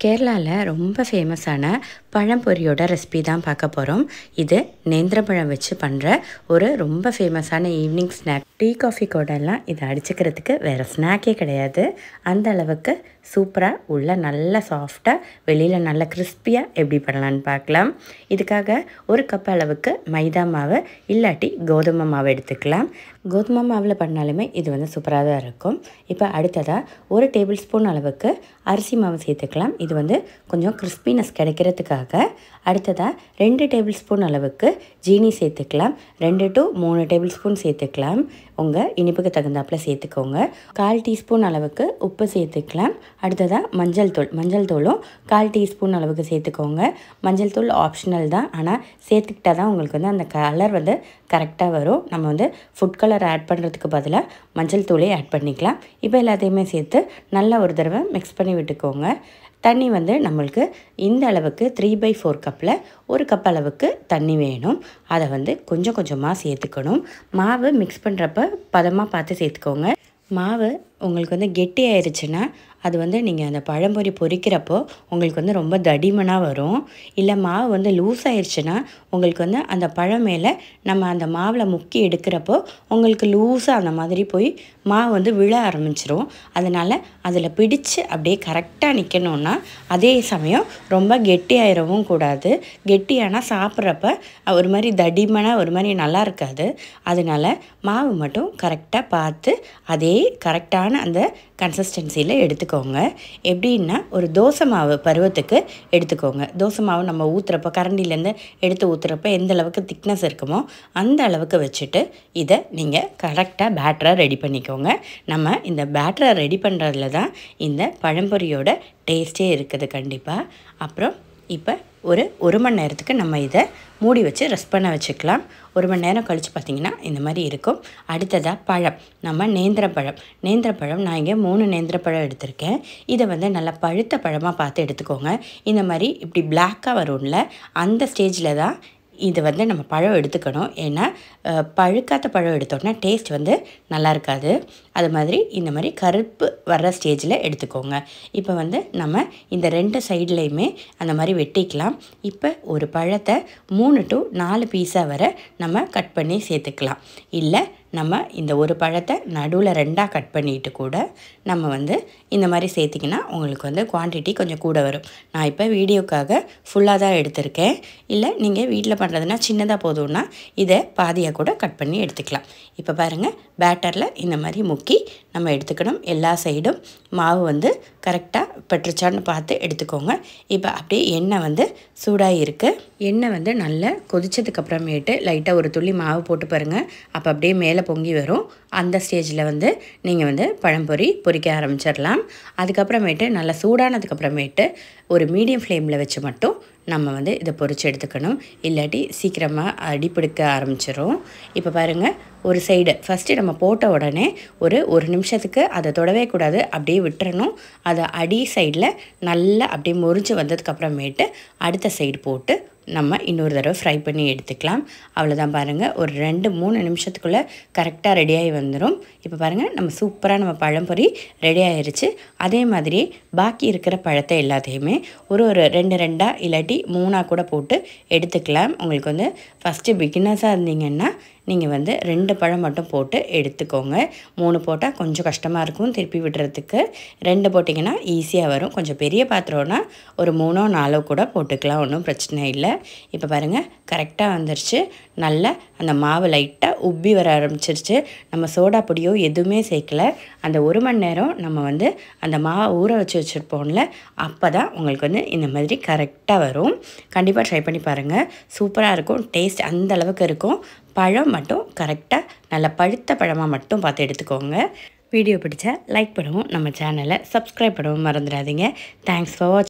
கேரளால ரொம்ப ஃபேமஸான பழம்பொரியோட ரெசிபி தான் பார்க்க போகிறோம். இது நேந்திரப்பழம் வச்சு பண்ணுற ஒரு ரொம்ப ஃபேமஸான ஈவினிங் ஸ்நாக். டீ காஃபி கூடலாம் இதை அடிச்சுக்கிறதுக்கு வேறு ஸ்நாக்கே கிடையாது. அந்த அளவுக்கு சூப்பராக உள்ள நல்ல சாஃப்டாக வெளியில் நல்ல கிறிஸ்பியாக எப்படி பண்ணலான்னு பார்க்கலாம். இதுக்காக ஒரு கப் அளவுக்கு மைதா மாவு இல்லாட்டி கோதுமை மாவு எடுத்துக்கலாம். கோதுமை மாவில் பண்ணாலுமே இது வந்து சூப்பராக தான் இருக்கும். இப்போ அடுத்ததாக ஒரு டேபிள் ஸ்பூன் அளவுக்கு அரிசி மாவு சேர்த்துக்கலாம். இது வந்து கொஞ்சம் கிறிஸ்பினஸ் கிடைக்கிறதுக்காக. அடுத்ததாக 2 டேபிள் ஸ்பூன் அளவுக்கு ஜீனி சேர்த்துக்கலாம். 2 to 3 டேபிள் ஸ்பூன் சேர்த்துக்கலாம். உங்கள் இனிப்புக்கு தகுந்தாப்பில் சேர்த்துக்கோங்க. 1/4 டீஸ்பூன் அளவுக்கு உப்பு சேர்த்துக்கலாம். அடுத்ததாக மஞ்சள் தூளும் 1/4 டீஸ்பூன் அளவுக்கு சேர்த்துக்கோங்க. மஞ்சள் தூள் ஆப்ஷனல் தான், ஆனால் சேர்த்துக்கிட்டால் தான் உங்களுக்கு வந்து அந்த கலர் வந்து கரெக்டாக வரும். நம்ம வந்து ஃபுட் கலர் ஆட் பண்ணுறதுக்கு பதிலாக மஞ்சள் தூளே ஆட் பண்ணிக்கலாம். இப்போ எல்லாத்தையுமே சேர்த்து நல்லா ஒரு தடவை மிக்ஸ் பண்ணி விட்டுக்கோங்க. தண்ணி வந்து நம்மளுக்கு இந்த அளவுக்கு 3/4 கப்பில் 1 கப் அளவுக்கு தண்ணி வேணும். அதை வந்து கொஞ்சம் கொஞ்சமாக சேர்த்துக்கணும். மாவு மிக்ஸ் பண்ணுறப்ப பதமாக பார்த்து சேர்த்துக்கோங்க. மாவு உங்களுக்கு வந்து கெட்டி ஆயிடுச்சுன்னா அது வந்து நீங்கள் அந்த பழம்பொரி பொரிக்கிறப்போ உங்களுக்கு வந்து ரொம்ப தடிமனாக வரும். இல்லை மாவு வந்து லூஸ் ஆயிடுச்சுன்னா உங்களுக்கு வந்து அந்த பழம் மேலே நம்ம அந்த மாவில் முக்கி எடுக்கிறப்போ உங்களுக்கு லூஸாக அந்த மாதிரி போய் மாவு வந்து விழ ஆரம்பிச்சிரும். அதனால் அதில் பிடிச்சு அப்படியே கரெக்டாக நிற்கணுன்னா அதே சமயம் ரொம்ப கெட்டியாயிரவும் கூடாது. கெட்டியானால் சாப்பிட்றப்ப ஒரு மாதிரி தடிமனாக ஒரு மாதிரி நல்லா இருக்காது. அதனால் மாவு மட்டும் கரெக்டாக பார்த்து அதே கரெக்டான அந்த கன்சிஸ்டன்சியில் எடுத்துக்கோங்க. எப்படின்னா ஒரு தோசை மாவு பருவத்துக்கு எடுத்துக்கோங்க. தோசை மாவு நம்ம ஊற்றுறப்போ கரண்டிலேருந்து எடுத்து ஊற்றுறப்ப எந்த அளவுக்கு திக்னஸ் இருக்குமோ அந்த அளவுக்கு வச்சுட்டு இதை நீங்கள் கரெக்டாக பேட்டரை ரெடி பண்ணிக்கோங்க. நம்ம இந்த பேட்டரை ரெடி பண்ணுறதுல தான் இந்த பழம்பொரியோட டேஸ்ட்டே இருக்குது கண்டிப்பாக. அப்புறம் இப்போ ஒரு மணி நேரத்துக்கு நம்ம இதை மூடி வச்சு ரெஸ்ட் பண்ண வச்சுக்கலாம். 1 மணி நேரம் கழித்து பார்த்திங்கன்னா இந்த மாதிரி இருக்கும். அடுத்ததாக பழம், நம்ம நேந்திரப்பழம் நான் இங்கே 3 நேந்திரப்பழம் எடுத்திருக்கேன். இதை வந்து நல்லா பழுத்த பழமாக பார்த்து எடுத்துக்கோங்க. இந்த மாதிரி இப்படி பிளாக்காக வரும்ல அந்த ஸ்டேஜில் தான் இது வந்து நம்ம பழம் எடுத்துக்கணும். ஏன்னா பழுக்காத்த பழம் எடுத்தோன்னா டேஸ்ட் வந்து நல்லா இருக்காது. அது மாதிரி இந்த மாதிரி கருப்பு வர்ற ஸ்டேஜில் எடுத்துக்கோங்க. இப்போ வந்து நம்ம இந்த 2 சைட்லேயுமே அந்த மாதிரி வெட்டிக்கலாம். இப்போ ஒரு பழத்தை 3 to 4 பீஸாக வரை நம்ம கட் பண்ணி சேர்த்துக்கலாம். இல்லை நம்ம இந்த ஒரு பழத்தை நடுவில் 2ஆக கட் பண்ணிட்டு கூட நம்ம வந்து இந்த மாதிரி சேர்த்திங்கன்னா உங்களுக்கு வந்து குவான்டிட்டி கொஞ்சம் கூட வரும். நான் இப்போ வீடியோக்காக ஃபுல்லாக தான் எடுத்திருக்கேன். இல்லை நீங்கள் வீட்டில் பண்ணுறதுனா சின்னதாக போதும்னா இதை பாதியாக கூட கட் பண்ணி எடுத்துக்கலாம். இப்போ பாருங்கள், பேட்டரில் இந்த மாதிரி முக்கி நம்ம எடுத்துக்கணும். எல்லா சைடும் மாவு வந்து கரெக்டாக பட்டுருச்சான்னு பார்த்து எடுத்துக்கோங்க. இப்போ அப்படியே எண்ணெய் வந்து சூடாகி இருக்குது. எண்ணெய் வந்து நல்லா கொதிச்சதுக்கப்புறமேட்டு லைட்டாக ஒரு துள்ளி மாவு போட்டு பாருங்கள். அப்போ அப்படியே மேலே பொங்கி வரும். அந்த ஸ்டேஜில் வந்து நீங்கள் வந்து பழம்பொரி பொரிக்க ஆரம்பிச்சிடலாம். அதுக்கப்புறமேட்டு நல்லா சூடானதுக்கப்புறமேட்டு ஒரு மீடியம் ஃப்ளேமில் வச்சு மட்டும் நம்ம வந்து இதை பொரித்து எடுத்துக்கணும். இல்லாட்டி சீக்கிரமாக அடிப்பிடிக்க ஆரம்பிச்சிடும். இப்போ பாருங்கள், ஒரு சைடு ஃபஸ்ட்டு நம்ம போட்ட உடனே ஒரு நிமிஷத்துக்கு அதை தொடவே கூடாது, அப்படியே விட்டுறணும். அதை அடி சைடில் நல்லா அப்படியே முறிஞ்சு வந்ததுக்கப்புறமேட்டு அடுத்த சைடு போட்டு நம்ம இன்னொரு தடவை ஃப்ரை பண்ணி எடுத்துக்கலாம். அவ்வளோதான் பாருங்கள், ஒரு 2-3 நிமிஷத்துக்குள்ளே கரெக்டாக ரெடியாகி வந்துடும். இப்போ பாருங்கள், நம்ம சூப்பராக நம்ம பழம்பொரி ரெடி ஆயிடுச்சு. அதே மாதிரி பாக்கி இருக்கிற பழத்தை எல்லாத்தையுமே ஒரு 2 இல்லாட்டி 3 கூட போட்டு எடுத்துக்கலாம். உங்களுக்கு வந்து ஃபஸ்ட்டு பிகினர்ஸாக இருந்தீங்கன்னா நீங்கள் வந்து 2 பழம் மட்டும் போட்டு எடுத்துக்கோங்க. 3 போட்டால் கொஞ்சம் கஷ்டமாக இருக்கும் திருப்பி விடுறதுக்கு. 2 போட்டிங்கன்னா ஈஸியாக வரும். கொஞ்சம் பெரிய பாத்திரம்னா ஒரு 3-4 கூட போட்டுக்கலாம், ஒன்றும் பிரச்சனை இல்லை. இப்போ பாருங்கள், கரெக்டாக வந்துருச்சு. நல்லா அந்த மாவு லைட்டாக உப்பி வர ஆரம்பிச்சிருச்சு. நம்ம சோடா பொடியோ எதுவுமே சேர்க்கல. அந்த 1 மணி நேரம் நம்ம வந்து அந்த மாவை ஊற வச்சுருப்போம்ல, அப்போ தான் உங்களுக்கு வந்து இந்த மாதிரி கரெக்டாக வரும். கண்டிப்பாக ட்ரை பண்ணி பாருங்கள், சூப்பராக இருக்கும். டேஸ்ட் அந்த அளவுக்கு இருக்கும். பழம் மட்டும் கரெக்டாக நல்ல பழுத்த பழமாக மட்டும் பார்த்து எடுத்துக்கோங்க. வீடியோ பிடிச்சா லைக் பண்ணவும், நம்ம சேனலை சப்ஸ்கிரைப் பண்ணவும் மறந்துடாதீங்க. தேங்க்ஸ் ஃபார் வாட்சிங்.